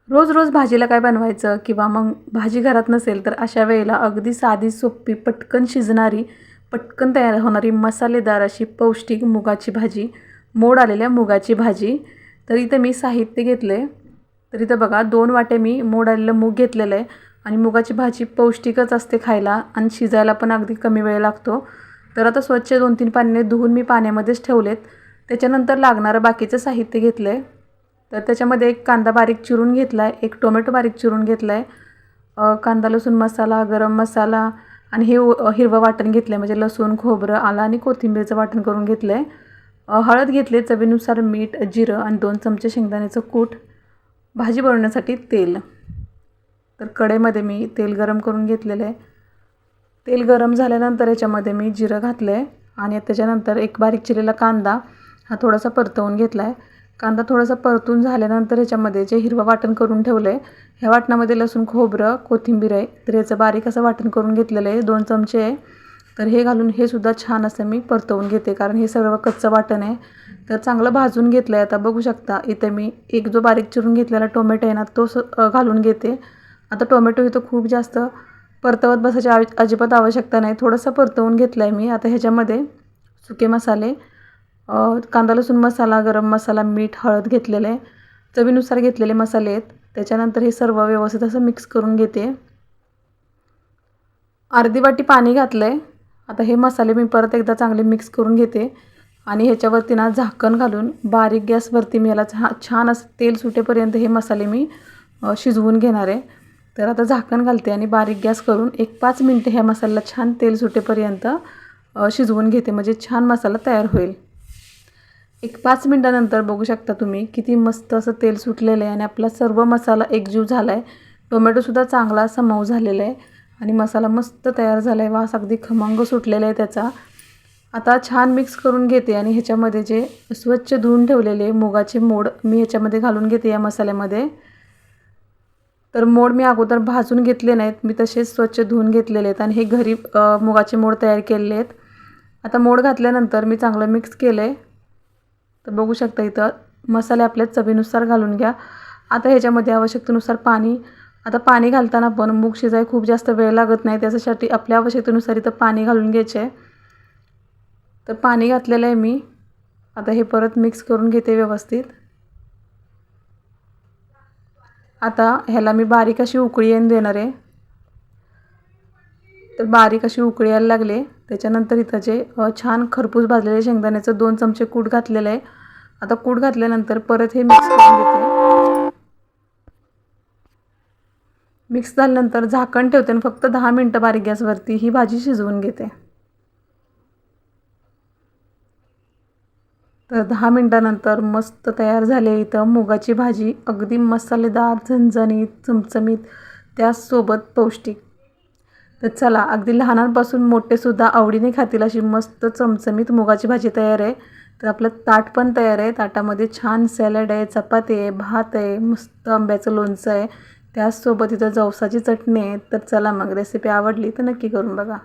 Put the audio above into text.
रोज रोज भाजीला काय बनवायचं किंवा मग भाजी घरात नसेल तर अशा वेळेला अगदी साधी सोपी पटकन शिजणारी पटकन तयार होणारी मसालेदार अशी पौष्टिक मुगाची भाजी, मोड आलेल्या मुगाची भाजी. तर इथं मी साहित्य घेतलं आहे. तर इथं बघा 2 वाटे मी मोड आलेलं मूग घेतलेलं आहे आणि मुगाची भाजी पौष्टिकच असते खायला आणि शिजायला पण अगदी कमी वेळ लागतो. तर आता स्वच्छ 2-3 पाण्याने धुवून मी पाण्यामध्येच ठेवलेत. त्याच्यानंतर लागणारं बाकीचं साहित्य घेतलं आहे. तर त्याच्यामध्ये एक कांदा बारीक चिरून घेतला आहे, एक टोमॅटो बारीक चिरून घेतला आहे, कांदा लसूण मसाला, गरम मसाला आणि हे हिरवं वाटण घेतलं आहे म्हणजे लसूण, खोबरं, आलं आणि कोथिंबीरचं वाटण करून घेतलं आहे. हळद घेतली, चवीनुसार मीठ, जिरं आणि 2 चमचे शेंगदाण्याचं कूट, भाजी बनवण्यासाठी तेल. तर कढईमध्ये मी तेल गरम करून घेतलेलं आहे. तेल गरम झाल्यानंतर याच्यामध्ये मी जिरं घातलं आहे आणि त्याच्यानंतर एक बारीक चिरलेला कांदा हा थोडासा परतवून घेतला आहे. कांदा थोडासा परतून झाल्यानंतर ह्याच्यामध्ये जे हिरवं वाटण करून ठेवलं आहे, ह्या वाटणामध्ये लसूण, खोबरं, कोथिंबीर आहे. तर याचं बारीक असं वाटण करून घेतलेलं आहे, 2 चमचे आहे. तर हे घालून हे सुद्धा छान असं मी परतवून घेते, कारण हे सर्व कच्चं वाटण आहे. तर चांगलं भाजून घेतलं आहे. आता बघू शकता इथे मी एक जो बारीक चिरून घेतलेला टोमॅटो आहे ना, तो घालून घेते. आता टोमॅटो इथं खूप जास्त परतवत बसायची अजिबात आवश्यकता नाही, थोडंसं परतवून घेतलं आहे मी. आता ह्याच्यामध्ये सुके मसाले, कांदा लसूण मसाला, गरम मसाला, मीठ, हळद घेतलेलं आहे, चवीनुसार घेतलेले मसाले आहेत. त्याच्यानंतर हे सर्व व्यवस्थित असं मिक्स करून घेते. अर्धी वाटी पाणी घातलं आहे. आता हे मसाले मी परत एकदा चांगले मिक्स करून घेते आणि ह्याच्यावरती ना झाकण घालून बारीक गॅसवरती मी याला छान असं तेल सुटेपर्यंत हे मसाले मी शिजवून घेणार आहे. तर आता झाकण घालते आणि बारीक गॅस करून एक 5 मिनटं ह्या मसाल्याला छान तेल सुटेपर्यंत शिजवून घेते, म्हणजे छान मसाला तयार होईल. एक 5 मिनटानंतर बघू शकता तुम्ही किती मस्त असं तेल सुटलेलं आहे आणि आपला सर्व मसाला एकजीव झाला आहे. टोमॅटोसुद्धा चांगला असा मऊ झालेला आहे आणि मसाला मस्त तयार झाला आहे. वास अगदी खमंग सुटलेला आहे त्याचा. आता छान मिक्स करून घेते आणि ह्याच्यामध्ये जे स्वच्छ धुवून ठेवलेले मुगाचे मोड मी ह्याच्यामध्ये घालून घेते या मसाल्यामध्ये. तर मोड मी अगोदर भाजून घेतले नाहीत, मी तसेच स्वच्छ धुवून घेतलेले आहेत आणि हे घरी मुगाचे मोड तयार केलेले आहेत. आता मोड घातल्यानंतर मी चांगलं मिक्स केलं आहे. तर बघू शकता इथं मसाले आपल्या चवीनुसार घालून घ्या. आता ह्याच्यामध्ये आवश्यकतेनुसार पाणी. आता पाणी घालताना पण मूग शिजायला खूप जास्त वेळ लागत नाही, त्याच्यासाठी आपल्या आवश्यकतेनुसार इथं पाणी घालून घ्यायचे आहे. तर पाणी घातलेलं आहे मी. आता हे परत मिक्स करून घेते व्यवस्थित. आता ह्याला मी बारीक अशी उकळी येऊन देणार आहे. तर बारीक अशी उकळी यायला लागले त्याच्यानंतर इथं जे छान खरपूस भाजलेले शेंगदाण्याचं 2 चमचे कूट घातलेलं आहे. आता कूट घातल्यानंतर परत हे मिक्स करून घेते. मिक्स झाल्यानंतर झाकण ठेवते आणि फक्त 10 मिनटं बारीक गॅसवरती ही भाजी शिजवून घेते. तर 10 मिनटानंतर मस्त तयार झाले इथं मुगाची भाजी, अगदी मसालेदार, झणझणीत, चमचमीत, त्याचसोबत पौष्टिक. तर चला, अगदी लहानांपासून मोठेसुद्धा आवडीने खातील अशी मस्त चमचमीत मुगाची भाजी तयार आहे. तर आपलं ताट पण तयार आहे. ताटामध्ये छान सॅलड आहे, चपाती आहे, भात आहे, मस्त आंब्याचं लोणचं आहे, त्याचसोबत इथं जवसाची चटणी आहे. तर चला मग, रेसिपी आवडली तर नक्की करून बघा.